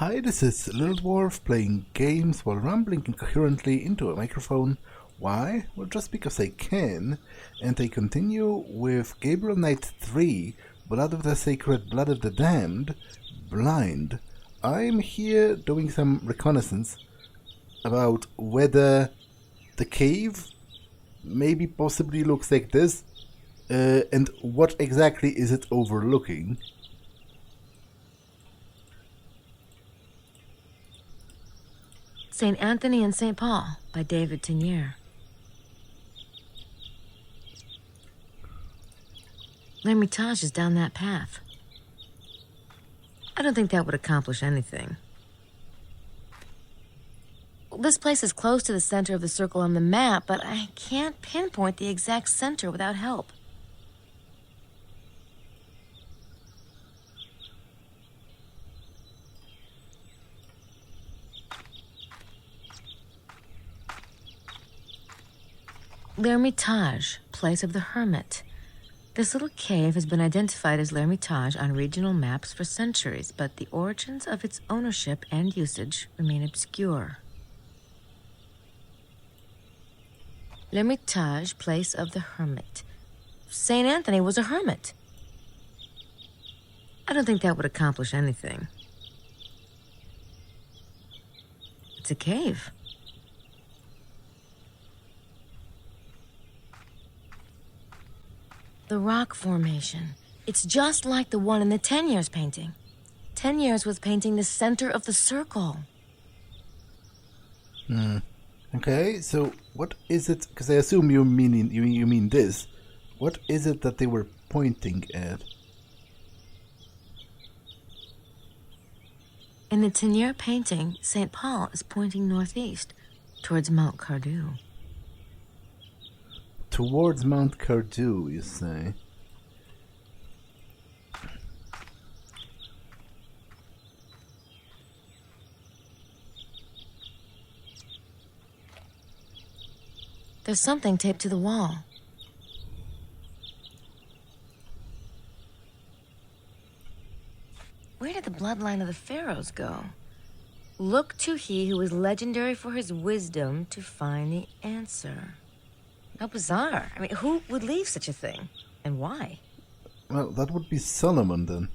Hi, this is Little Dwarf playing games while rambling incoherently into a microphone. Why? Well, just because I can, and I continue with Gabriel Knight 3, Blood of the Sacred, Blood of the Damned, Blind. I'm here doing some reconnaissance about whether the cave maybe possibly looks like this, and what exactly is it overlooking. St. Anthony and St. Paul by David Tenier. L'Hermitage is down that path. I don't think that would accomplish anything. This place is close to the center of the circle on the map, but I can't pinpoint the exact center without help. L'Hermitage, Place of the Hermit. This little cave has been identified as L'Hermitage on regional maps for centuries, but the origins of its ownership and usage remain obscure. L'Hermitage, Place of the Hermit. St. Anthony was a hermit. I don't think that would accomplish anything. It's a cave. The rock formation. It's just like the one in the Teniers painting. Teniers was painting the center of the circle. Okay, so what is it? Because I assume you mean this. What is it that they were pointing at? In the Tenier painting, St. Paul is pointing northeast, towards Mount Cardew. Towards Mount Cardew, you say? There's something taped to the wall. Where did the bloodline of the pharaohs go? Look to he who is legendary for his wisdom to find the answer. How bizarre. I mean, who would leave such a thing? And why? Well, that would be Solomon then.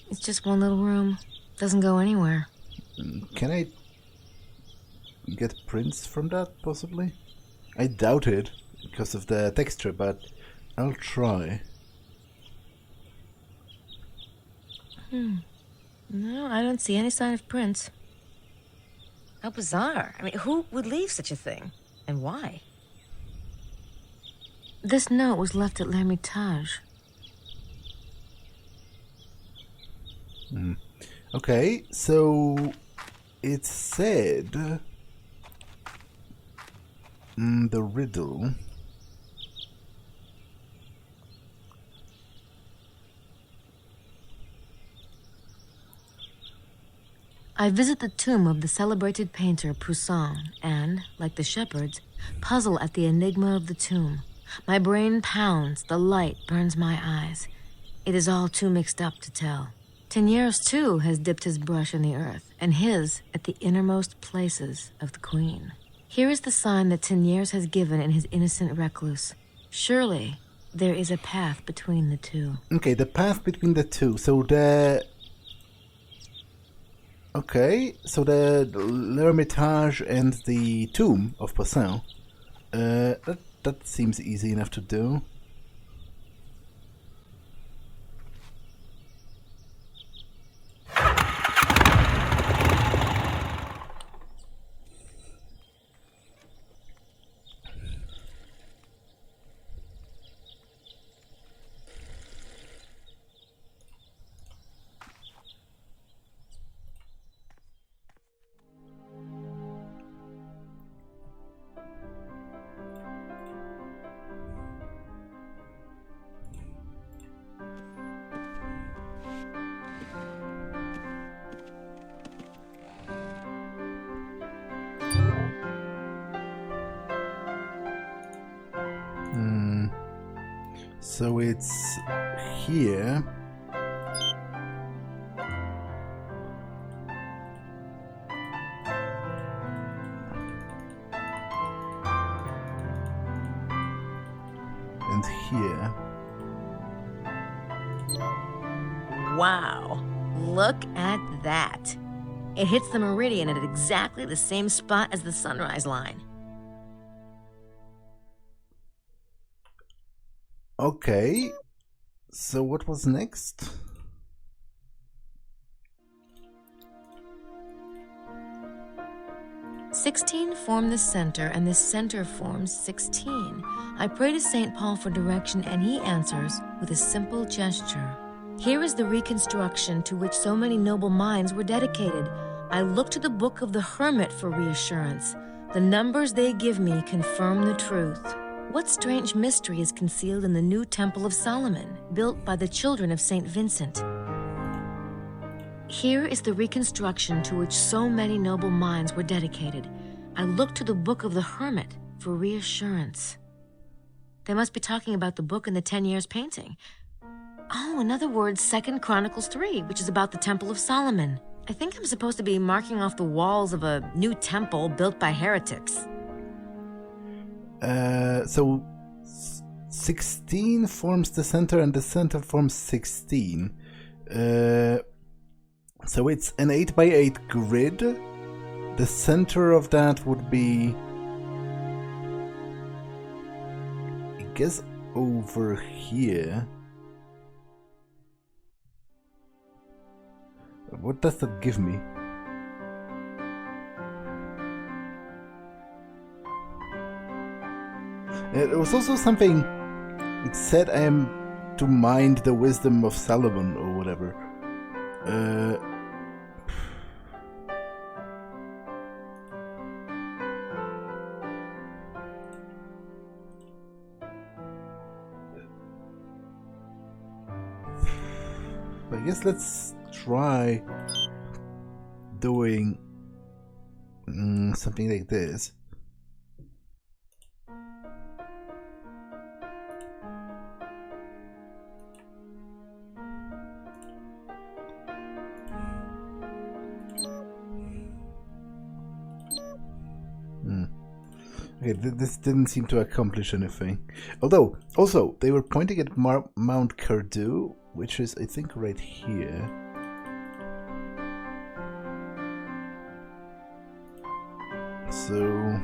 It's just one little room. Doesn't go anywhere. Can I get prints from that, possibly? I doubt it, because of the texture, but I'll try. No, I don't see any sign of prints. How bizarre. I mean, who would leave such a thing? And why? This note was left at L'Hermitage. Okay, so it said the riddle. I visit the tomb of the celebrated painter Poussin and, like the shepherds, puzzle at the enigma of the tomb. My brain pounds, the light burns my eyes. It is all too mixed up to tell. Teniers, too, has dipped his brush in the earth, and his at the innermost places of the queen. Here is the sign that Teniers has given in his innocent recluse. Surely, there is a path between the two. Okay, the path between the two. So the... Okay, so the L'Hermitage and the tomb of Poussin. That seems easy enough to do. So it's here. here. Wow, look at that. It hits the meridian at exactly the same spot as the sunrise line. Okay, so what was next? "16 form the center, and the center forms 16. I pray to St. Paul for direction, and he answers with a simple gesture. Here is the reconstruction to which so many noble minds were dedicated. I look to the book of the hermit for reassurance. The numbers they give me confirm the truth. What strange mystery is concealed in the new Temple of Solomon, built by the children of St. Vincent? Here is the reconstruction to which so many noble minds were dedicated. I look to the book of the hermit for reassurance." They must be talking about the book in the 10 Years painting. Oh, in other words, 2 Chronicles 3, which is about the Temple of Solomon. I think I'm supposed to be marking off the walls of a new temple built by heretics. So 16 forms the center, and the center forms 16. So it's an 8x8 grid. The center of that would be, I guess, over here. What does that give me? It was also something, it said I am to mind the wisdom of Solomon or whatever. I guess let's try doing something like this. Okay, this didn't seem to accomplish anything. Although, also, they were pointing at Mount Cardew, which is, I think, right here. So...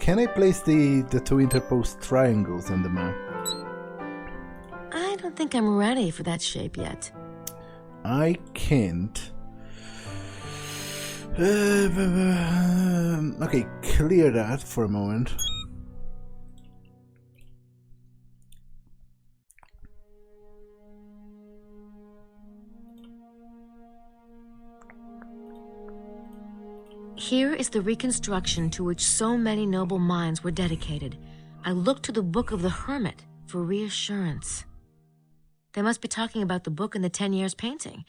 Can I place the two interposed triangles on the map? I don't think I'm ready for that shape yet. I can't. Okay, clear that for a moment. Here is the reconstruction to which so many noble minds were dedicated. I look to the book of the hermit for reassurance. They must be talking about the book in the 10 Years painting.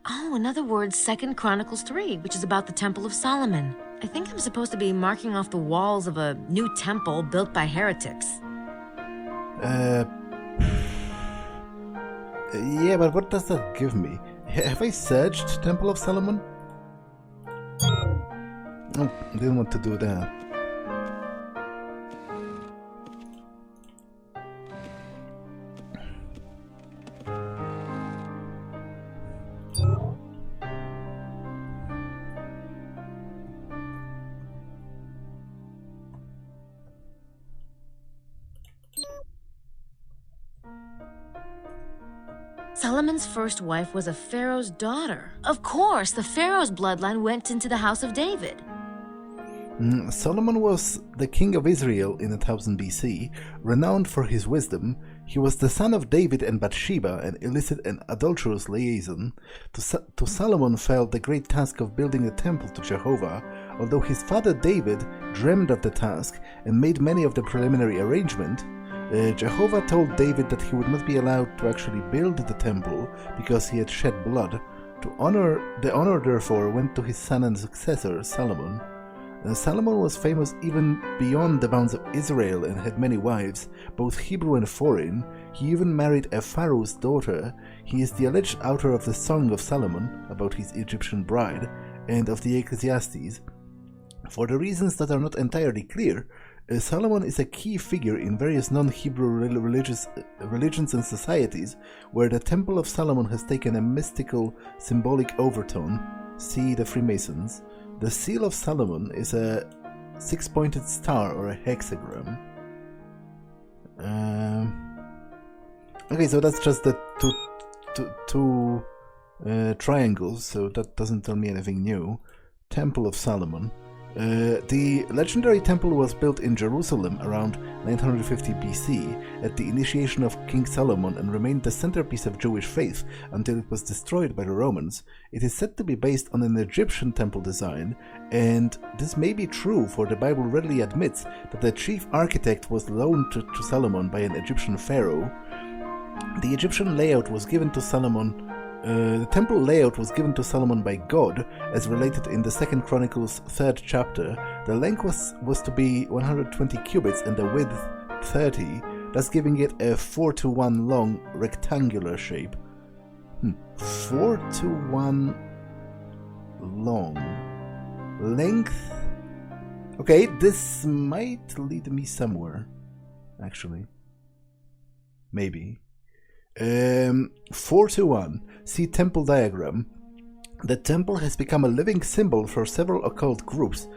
Oh, in other words, 2 Chronicles 3, which is about the Temple of Solomon. I think I'm supposed to be marking off the walls of a new temple built by heretics. Yeah, but what does that give me? Have I searched Temple of Solomon? Oh, I didn't want to do that. Solomon's first wife was a pharaoh's daughter. Of course, the pharaoh's bloodline went into the house of David. Solomon was the king of Israel in 1000 BC, renowned for his wisdom. He was the son of David and Bathsheba, an illicit and adulterous liaison. To Solomon fell the great task of building a temple to Jehovah, although his father David dreamed of the task and made many of the preliminary arrangements. Jehovah told David that he would not be allowed to actually build the temple because he had shed blood. The honor therefore went to his son and successor, Solomon. Solomon was famous even beyond the bounds of Israel and had many wives, both Hebrew and foreign. He even married a pharaoh's daughter. He is the alleged author of the Song of Solomon, about his Egyptian bride, and of the Ecclesiastes. For the reasons that are not entirely clear, Solomon is a key figure in various non-Hebrew religions and societies where the Temple of Solomon has taken a mystical, symbolic overtone. See the Freemasons. The Seal of Solomon is a six-pointed star or a hexagram. Okay, so that's just the two triangles, so that doesn't tell me anything new. Temple of Solomon. The legendary temple was built in Jerusalem around 950 BC at the initiation of King Solomon and remained the centerpiece of Jewish faith until it was destroyed by the Romans. It is said to be based on an Egyptian temple design, and this may be true, for the Bible readily admits that the chief architect was loaned to Solomon by an Egyptian pharaoh. The Egyptian layout was given to Solomon. The temple layout was given to Solomon by God, as related in the 2 Chronicles 3rd chapter. The length was to be 120 cubits and the width 30, thus giving it a 4:1 long rectangular shape. 4:1 long. Length. Okay, this might lead me somewhere, actually. Maybe. 4:1. See temple diagram. The temple has become a living symbol for several occult groups.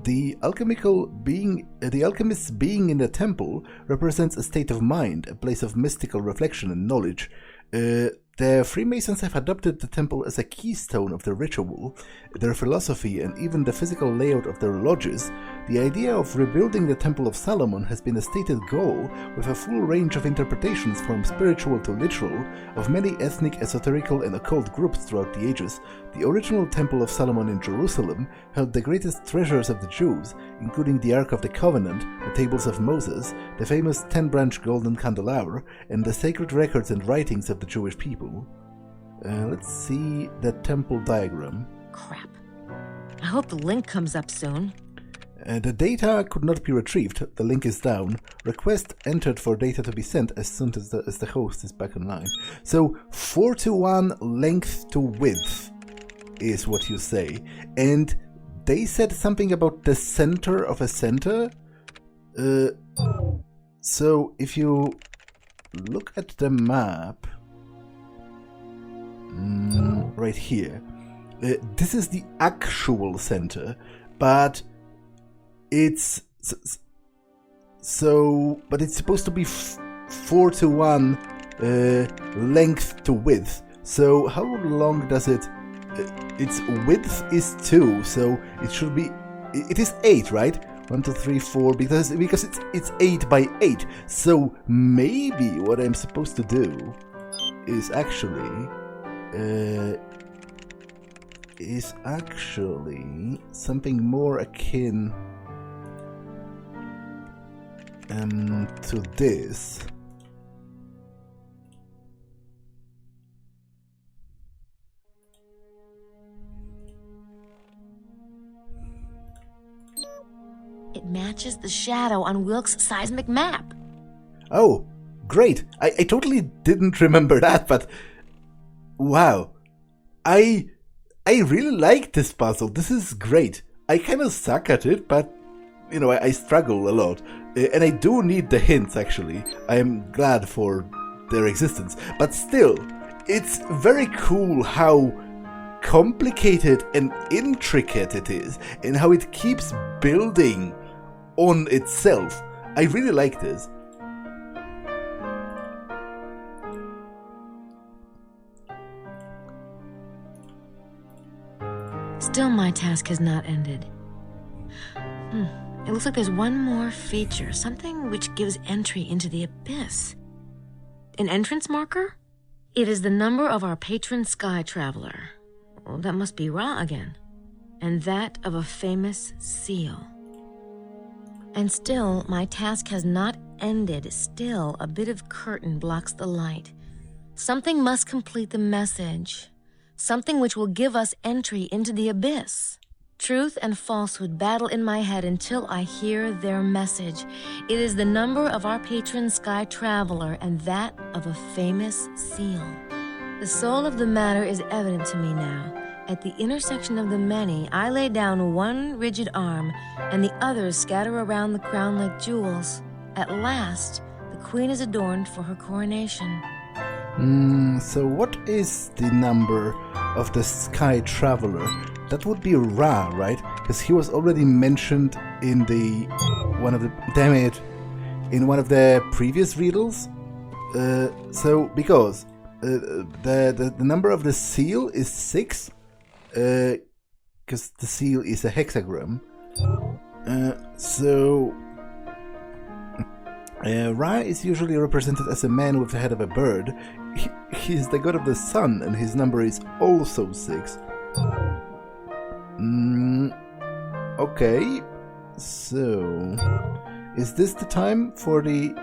The alchemist's being in the temple represents a state of mind, a place of mystical reflection and knowledge. The Freemasons have adopted the temple as a keystone of their ritual, their philosophy, and even the physical layout of their lodges. The idea of rebuilding the Temple of Solomon has been a stated goal, with a full range of interpretations from spiritual to literal of many ethnic, esoterical, and occult groups throughout the ages. The original Temple of Solomon in Jerusalem held the greatest treasures of the Jews, including the Ark of the Covenant, the Tables of Moses, the famous 10-branch golden candelabra, and the sacred records and writings of the Jewish people. Let's see the temple diagram. Crap. I hope the link comes up soon. The data could not be retrieved. The link is down. Request entered for data to be sent as soon as the host is back online. So 4:1 length to width is what you say. And they said something about the center of a center. So if you look at the map, right here, this is the actual center, but it's supposed to be 4:1 length to width. So how long does it? Its width is 2, so it should be. It is 8, right? 1, 2, 3, 4. Because it's 8 by 8. So maybe what I'm supposed to do is actually something more akin to this. It matches the shadow on Wilkes' seismic map. Oh, great. I totally didn't remember that, but wow. I really like this puzzle. This is great. I kind of suck at it, but you know, I struggle a lot. And I do need the hints, actually. I am glad for their existence. But still, it's very cool how complicated and intricate it is, and how it keeps building on itself. I really like this. Still, my task has not ended. It looks like there's one more feature, something which gives entry into the abyss. An entrance marker? It is the number of our patron sky traveler. Well, that must be Ra again. And that of a famous seal. And still, my task has not ended. Still, a bit of curtain blocks the light. Something must complete the message. Something which will give us entry into the abyss. Truth and falsehood battle in my head until I hear their message. It is the number of our patron Sky Traveler and that of a famous seal. The soul of the matter is evident to me now. At the intersection of the many, I lay down one rigid arm, and the others scatter around the crown like jewels. At last, the queen is adorned for her coronation. So what is the number of the Sky Traveler? That would be Ra, right? Because he was already mentioned in in one of the previous riddles. Because the number of the seal is 6, because the seal is a hexagram. Ra is usually represented as a man with the head of a bird. He's the god of the sun, and his number is also 6. Okay, so is this the time for the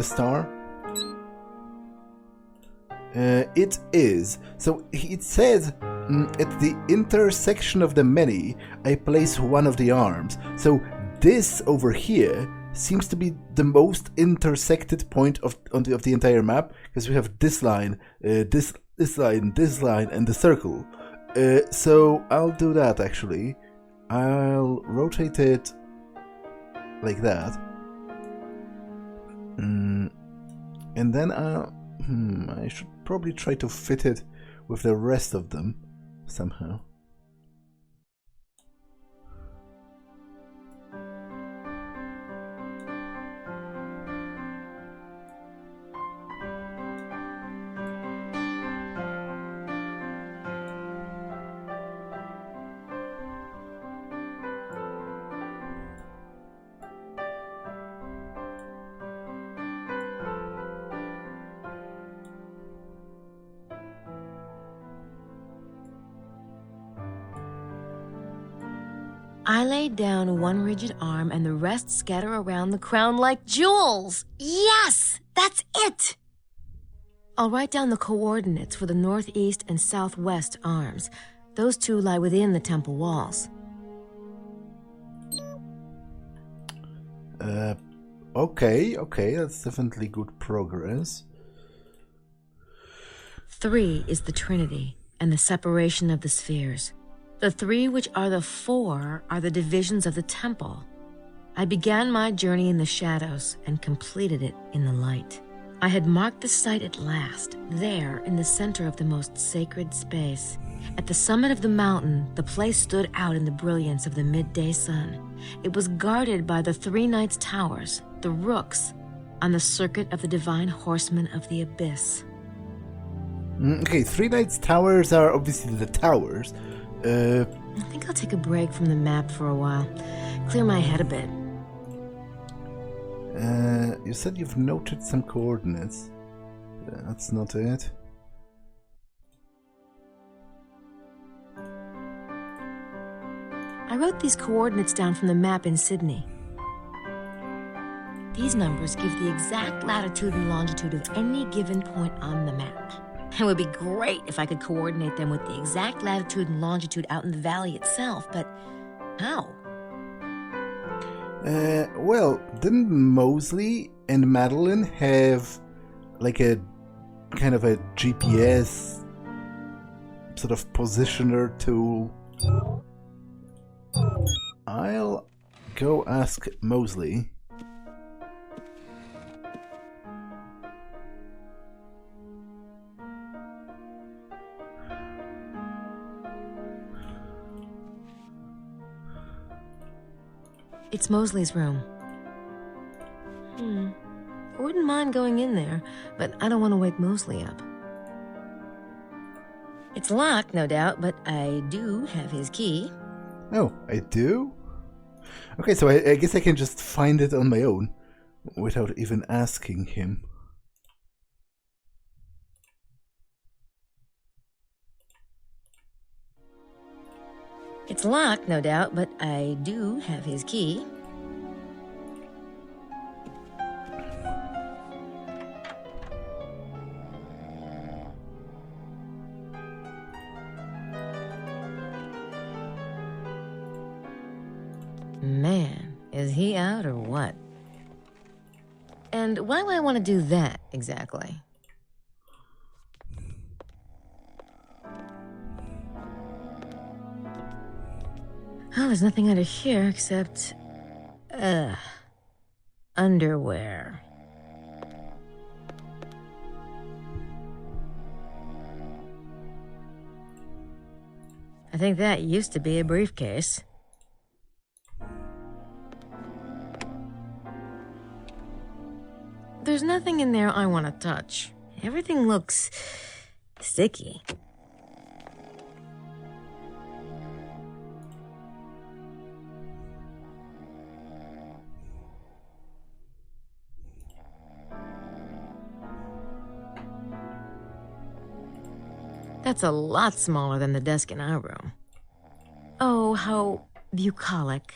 star? It is. So it says at the intersection of the many, I place one of the arms. So this over here seems to be the most intersected point of the entire map, because we have this line, this line, this line, and the circle. So I'll do that actually. I'll rotate it like that. And then I should probably try to fit it with the rest of them somehow. I lay down one rigid arm and the rest scatter around the crown like jewels. Yes, that's it. I'll write down the coordinates for the northeast and southwest arms. Those two lie within the temple walls. Okay, that's definitely good progress. 3 is the Trinity and the separation of the spheres. The 3 which are the 4 are the divisions of the temple. I began my journey in the shadows and completed it in the light. I had marked the site at last, there in the center of the most sacred space. At the summit of the mountain, the place stood out in the brilliance of the midday sun. It was guarded by the 3 knights' towers, the rooks, on the circuit of the divine horsemen of the abyss. Okay, 3 knights' towers are obviously the towers. I think I'll take a break from the map for a while. Clear my head a bit. You said you've noted some coordinates. That's not it. I wrote these coordinates down from the map in Sydney. These numbers give the exact latitude and longitude of any given point on the map. It would be great if I could coordinate them with the exact latitude and longitude out in the valley itself, but how? Well, didn't Mosley and Madeline have like a kind of a GPS sort of positioner tool? I'll go ask Mosley. It's Mosley's room. I wouldn't mind going in there, but I don't want to wake Mosley up. It's locked, no doubt, but I do have his key. Oh, I do? Okay, so I guess I can just find it on my own, without even asking him. It's locked, no doubt, but I do have his key. Man, is he out or what? And why would I want to do that, exactly? Oh, there's nothing under here except... underwear. I think that used to be a briefcase. There's nothing in there I want to touch. Everything looks sticky. That's a lot smaller than the desk in our room. Oh, how bucolic.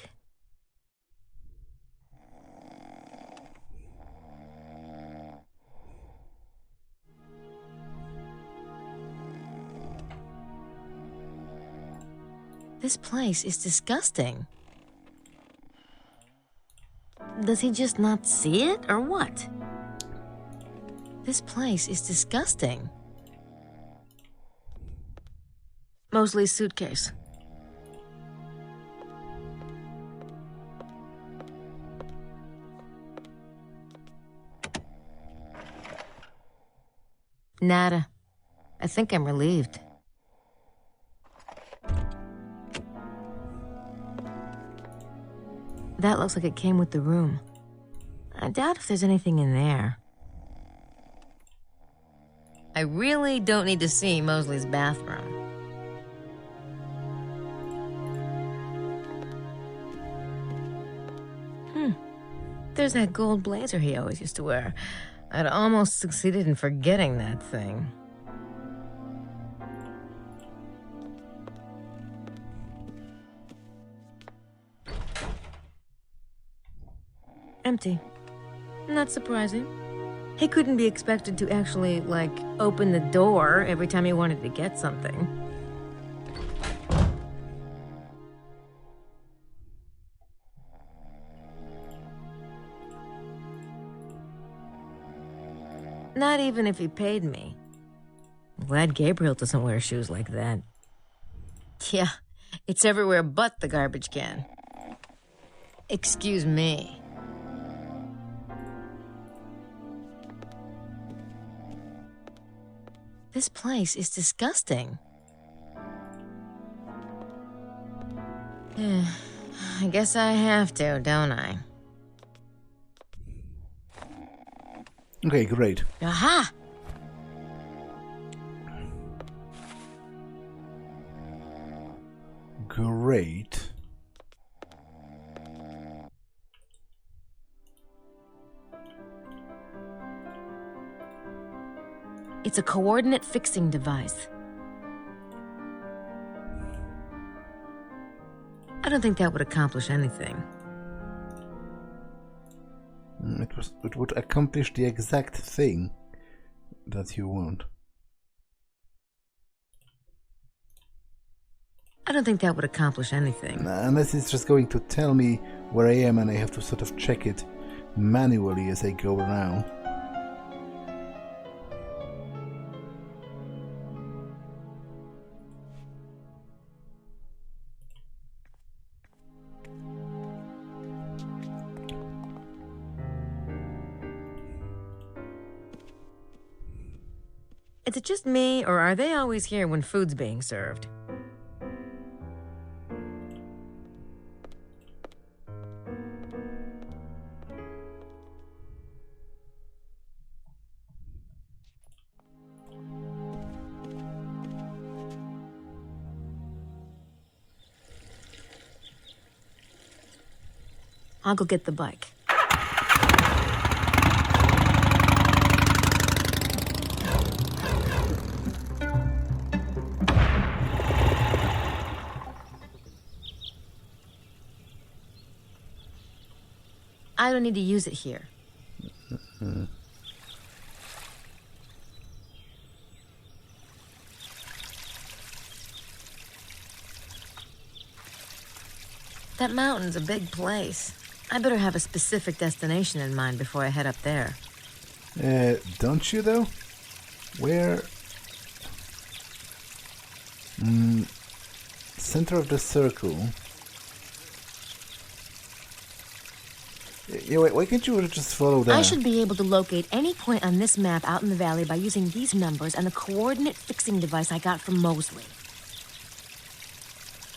This place is disgusting. Does he just not see it, or what? This place is disgusting. Mosley's suitcase. Nada. I think I'm relieved. That looks like it came with the room. I doubt if there's anything in there. I really don't need to see Mosley's bathroom. There's that gold blazer he always used to wear. I'd almost succeeded in forgetting that thing. Empty. Not surprising. He couldn't be expected to actually, like, open the door every time he wanted to get something. Not even if he paid me. I'm glad Gabriel doesn't wear shoes like that. Yeah, it's everywhere but the garbage can. Excuse me. This place is disgusting. I guess I have to, don't I? Okay, great. Aha! Great. It's a coordinate fixing device. I don't think that would accomplish anything. It would accomplish the exact thing that you want. I don't think that would accomplish anything. Unless it's just going to tell me where I am and I have to sort of check it manually as I go around. Is it just me, or are they always here when food's being served? I'll go get the bike. I don't need to use it here. That mountain's a big place. I better have a specific destination in mind before I head up there. Don't you though? Where? Center of the circle. Yeah, why can't you just follow that? I should be able to locate any point on this map out in the valley by using these numbers and a coordinate fixing device I got from Mosley.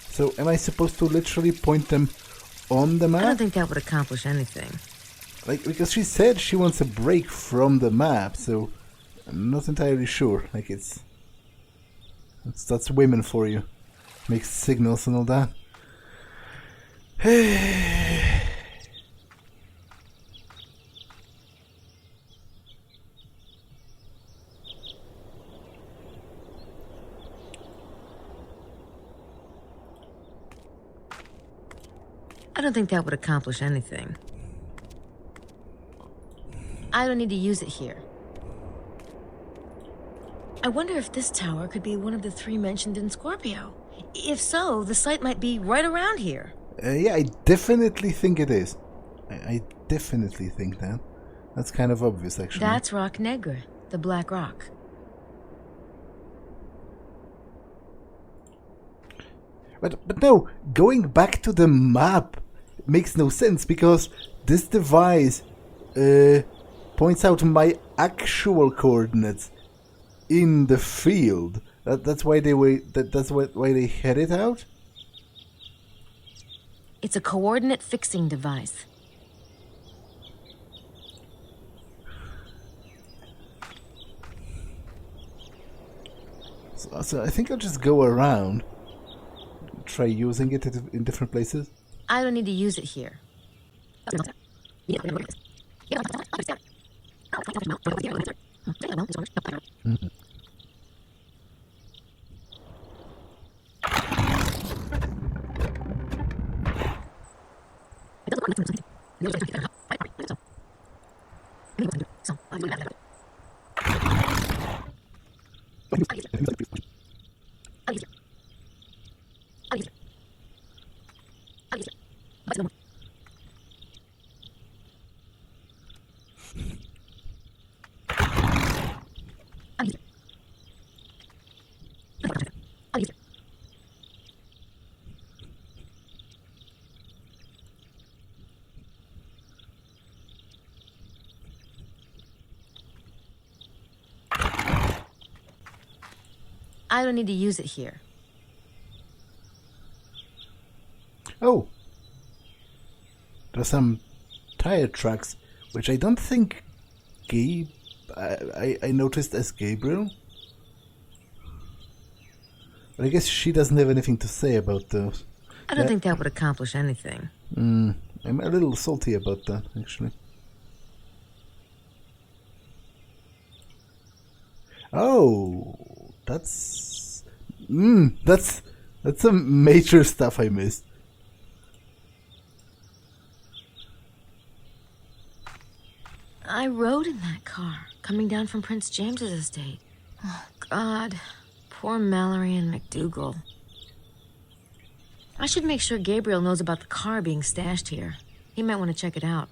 So, am I supposed to literally point them on the map? I don't think that would accomplish anything. Like, because she said she wants a break from the map, so I'm not entirely sure. Like, that's women for you. Makes signals and all that. I don't think that would accomplish anything. I don't need to use it here. I wonder if this tower could be one of the 3 mentioned in Scorpio. If so, the site might be right around here. Yeah, I definitely think it is. I definitely think that. That's kind of obvious, actually. That's Rock Negre, the Black Rock. But no, going back to the map makes no sense, because this device points out my actual coordinates in the field. That's why they were. That's why they had it out. It's a coordinate fixing device. So I think I'll just go around, try using it in different places. I don't need to use it here. I don't need to use it here. Oh, there's some tire tracks, which I don't think I noticed as Gabriel. But I guess she doesn't have anything to say about those. I don't think that would accomplish anything. I'm a little salty about that, actually. Oh, that's some major stuff I missed. I rode in that car, coming down from Prince James's estate. Oh, God. Poor Mallory and McDougal. I should make sure Gabriel knows about the car being stashed here. He might want to check it out.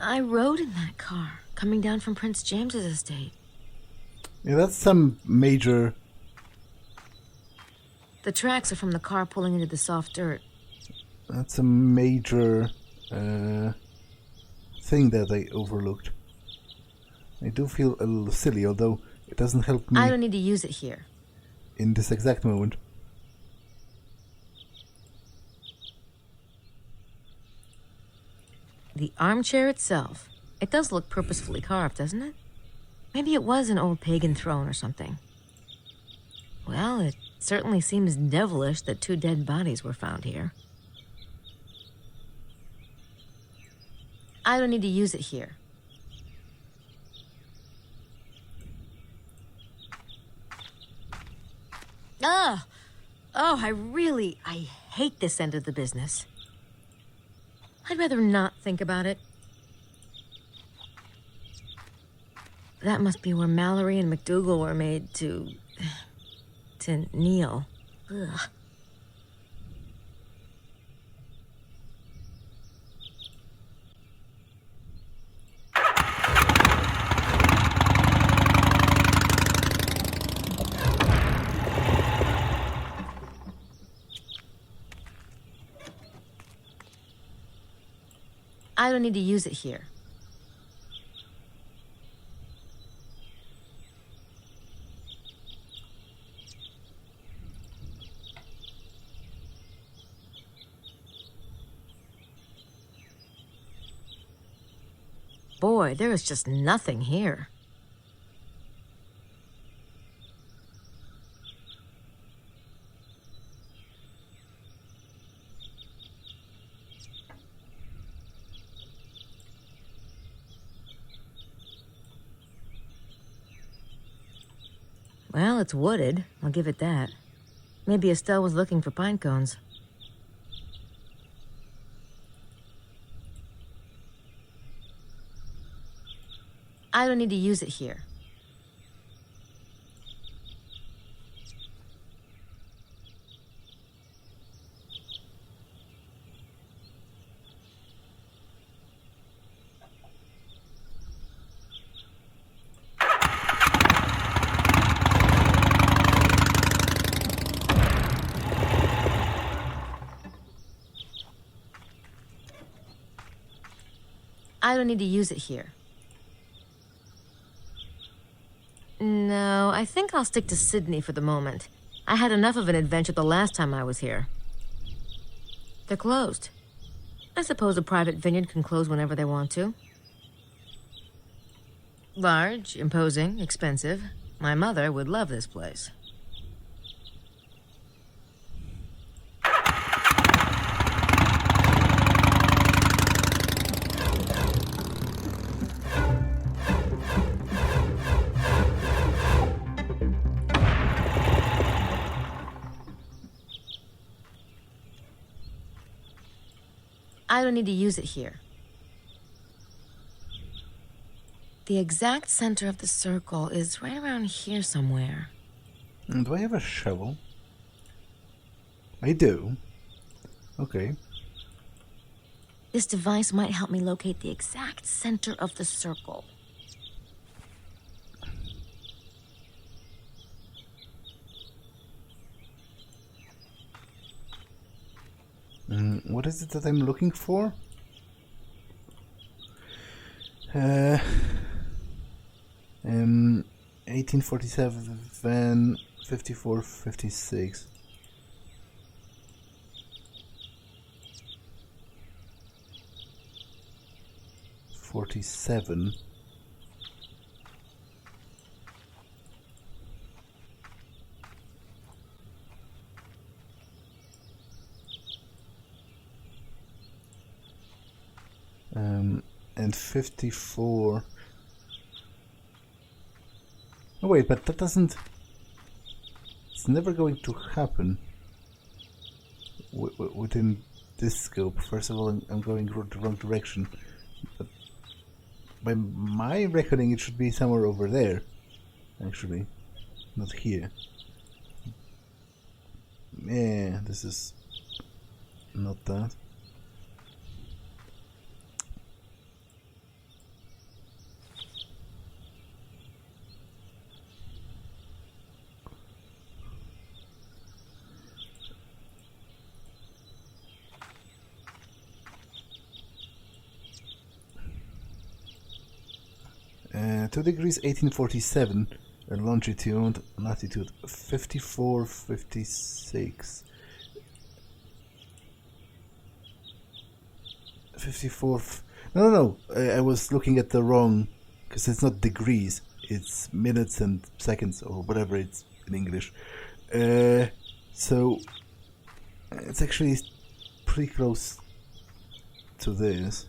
I rode in that car, coming down from Prince James's estate. Yeah, that's some major... The tracks are from the car pulling into the soft dirt. That's a major thing that I overlooked. I do feel a little silly, although it doesn't help me... I don't need to use it here. In this exact moment. The armchair itself. It does look purposefully carved, doesn't it? Maybe it was an old pagan throne or something. Well, it certainly seems devilish that 2 dead bodies were found here. I don't need to use it here. Oh, I hate this end of the business. I'd rather not think about it. That must be where Mallory and McDougal were made to kneel. Ugh. I don't need to use it here. Boy, there is just nothing here. Well, it's wooded. I'll give it that. Maybe Estelle was looking for pine cones. I don't need to use it here. I don't need to use it here. No, I think I'll stick to Sydney for the moment. I had enough of an adventure the last time I was here. They're closed. I suppose a private vineyard can close whenever they want to. Large, imposing, expensive. My mother would love this place. I don't need to use it here. The exact center of the circle is right around here somewhere. Do I have a shovel? I do. Okay. This device might help me locate the exact center of the circle. What is it that I'm looking for? 1847, 54, 56. '47. And 54. Oh wait, but that doesn't... It's never going to happen within this scope. First of all, I'm going the wrong direction. But by my reckoning, it should be somewhere over there. Actually, not here. Yeah, this is not that. Two degrees 1847, longitude, latitude 54, 56. 54. No. I was looking at the wrong, because it's not degrees, it's minutes and seconds or whatever it's in English. So it's actually pretty close to this.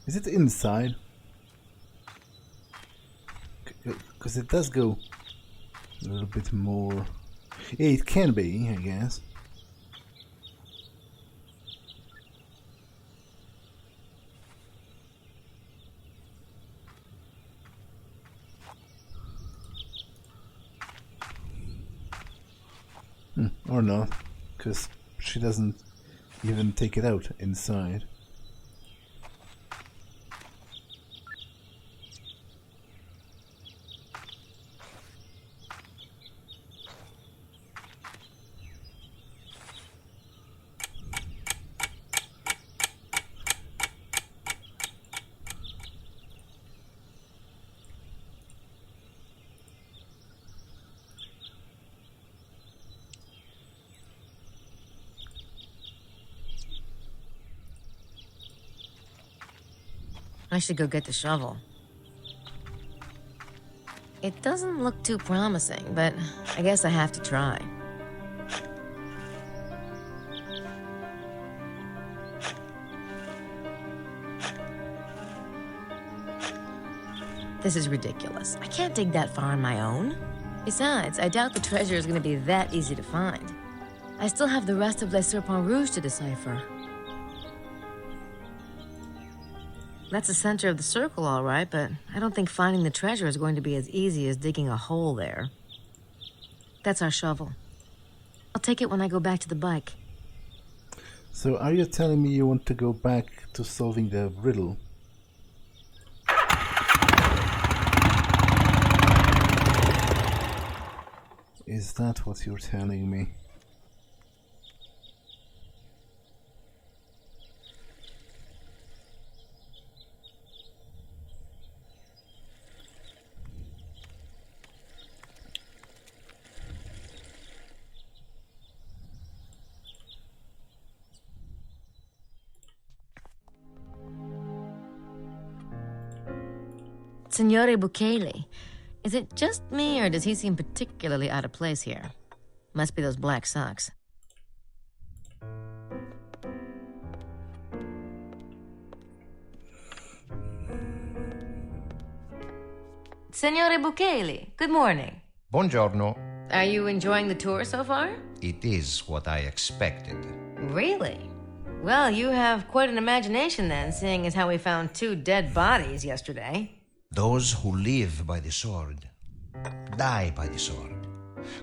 Is it inside? Because it does go a little bit more. Yeah, it can be, I guess. Or not, because she doesn't even take it out inside. I should go get the shovel. It doesn't look too promising, but I guess I have to try. This is ridiculous. I can't dig that far on my own. Besides, I doubt the treasure is going to be that easy to find. I still have the rest of Les Serpents Rouges to decipher. That's the center of the circle, all right, but I don't think finding the treasure is going to be as easy as digging a hole there. That's our shovel. I'll take it when I go back to the bike. So are you telling me you want to go back to solving the riddle? Is that what you're telling me? Signore Bukele, is it just me, or does he seem particularly out of place here? Must be those black socks. Signore Bukele, good morning. Buongiorno. Are you enjoying the tour so far? It is what I expected. Really? Well, you have quite an imagination then, seeing as how we found 2 dead bodies yesterday. Those who live by the sword die by the sword.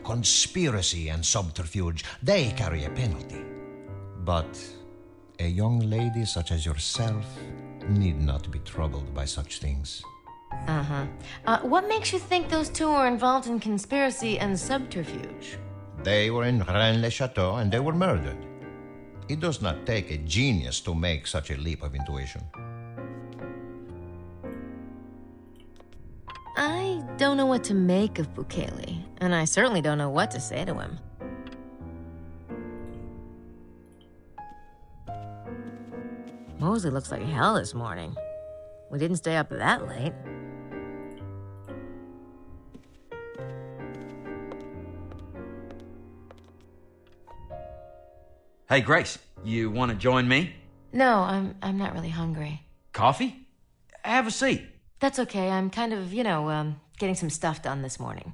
Conspiracy and subterfuge, they carry a penalty. But a young lady such as yourself need not be troubled by such things. What makes you think those 2 are involved in conspiracy and subterfuge? They were in Rennes-le-Chateau and they were murdered. It does not take a genius to make such a leap of intuition. I don't know what to make of Bukele, and I certainly don't know what to say to him. Mosley looks like hell this morning. We didn't stay up that late. Hey, Grace, you want to join me? No, I'm not really hungry. Coffee? Have a seat. That's okay. I'm kind of, getting some stuff done this morning.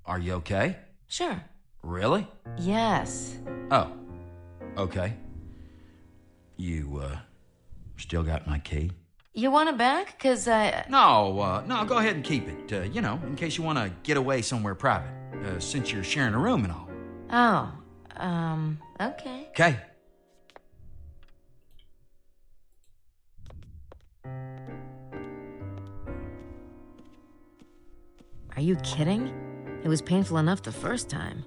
Are you okay? Sure. Really? Yes. Oh, okay. You, still got my key? You want it back? 'Cause No, go ahead and keep it, in case you want to get away somewhere private, since you're sharing a room and all. Okay. Okay. Are you kidding? It was painful enough the first time.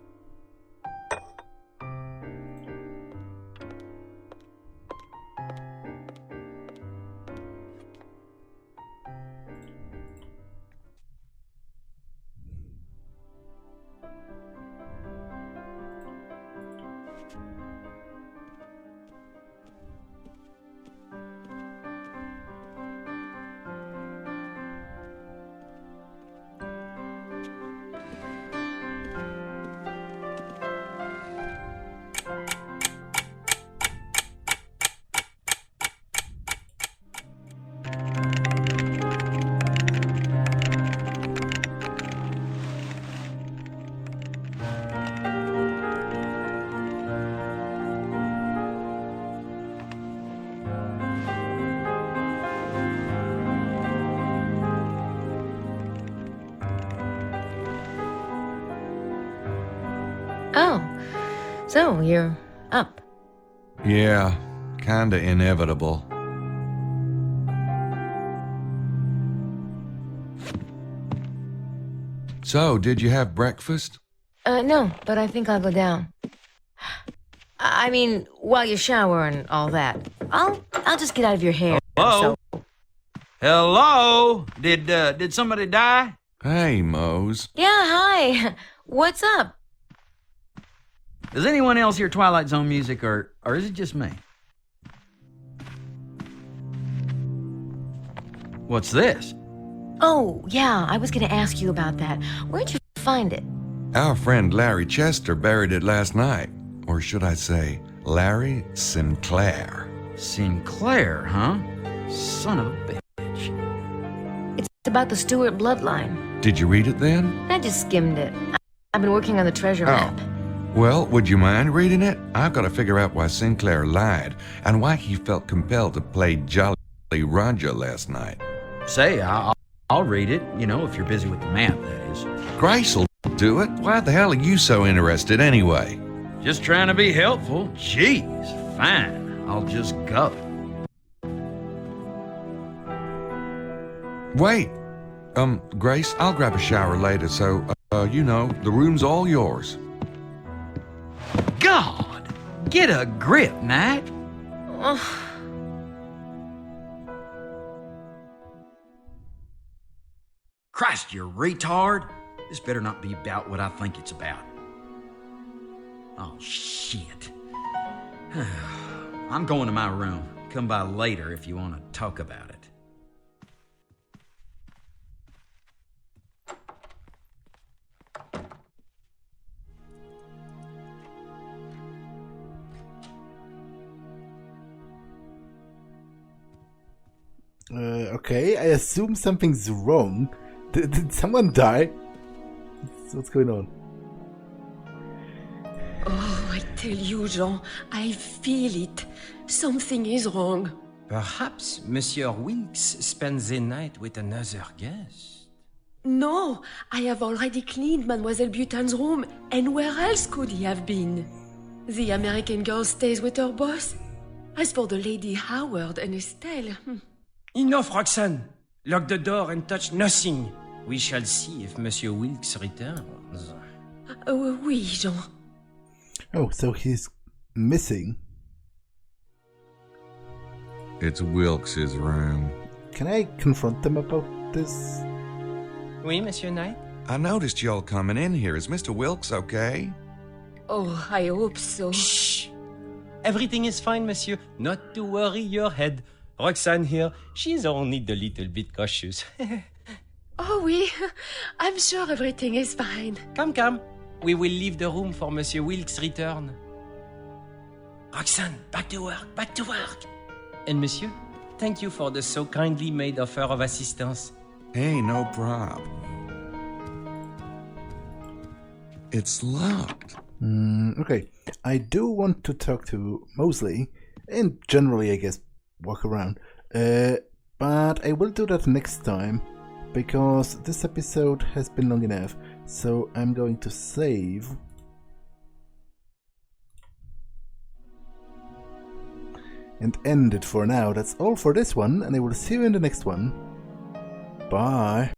Oh, so you're up. Yeah, kinda inevitable. So, did you have breakfast? No, but I think I'll go down. I mean, while you shower and all that. I'll just get out of your hair. Hello? So. Hello? Did somebody die? Hey, Mose. Yeah, hi. What's up? Does anyone else hear Twilight Zone music, or is it just me? What's this? Oh, yeah, I was gonna ask you about that. Where'd you find it? Our friend Larry Chester buried it last night. Or should I say, Larry Sinclair. Sinclair, huh? Son of a bitch. It's about the Stewart bloodline. Did you read it then? I just skimmed it. I've been working on the treasure map. Well, would you mind reading it? I've got to figure out why Sinclair lied and why he felt compelled to play Jolly Roger last night. Say, I'll read it, if you're busy with the map, that is. Grace'll do it. Why the hell are you so interested anyway? Just trying to be helpful. Jeez, fine. I'll just go. Wait. Grace, I'll grab a shower later, so, the room's all yours. God! Get a grip, Knight. Christ, you retard. This better not be about what I think it's about. Oh, shit. I'm going to my room. Come by later if you want to talk about it. Okay, I assume something's wrong. Did someone die? What's going on? Oh, I tell you, Jean, I feel it. Something is wrong. Perhaps Monsieur Wilkes spends the night with another guest. No, I have already cleaned Mademoiselle Butan's room, and where else could he have been? The American girl stays with her boss. As for the Lady Howard and Estelle... Enough, Roxane! Lock the door and touch nothing. We shall see if Monsieur Wilkes returns. Oui, Jean. Oh, so he's missing. It's Wilkes's room. Can I confront them about this? Oui, Monsieur Knight? I noticed y'all coming in here. Is Mr. Wilkes okay? Oh, I hope so. Shh! Everything is fine, Monsieur. Not to worry your head. Roxane here, she's only a little bit cautious. Oh, oui. I'm sure everything is fine. Come. We will leave the room for Monsieur Wilkes' return. Roxane, back to work. And Monsieur, thank you for the so kindly made offer of assistance. Hey, no prob. It's locked. Okay, I do want to talk to Mosley, and generally, I guess, walk around. But I will do that next time, because this episode has been long enough. So I'm going to save. And end it for now. That's all for this one, and I will see you in the next one. Bye.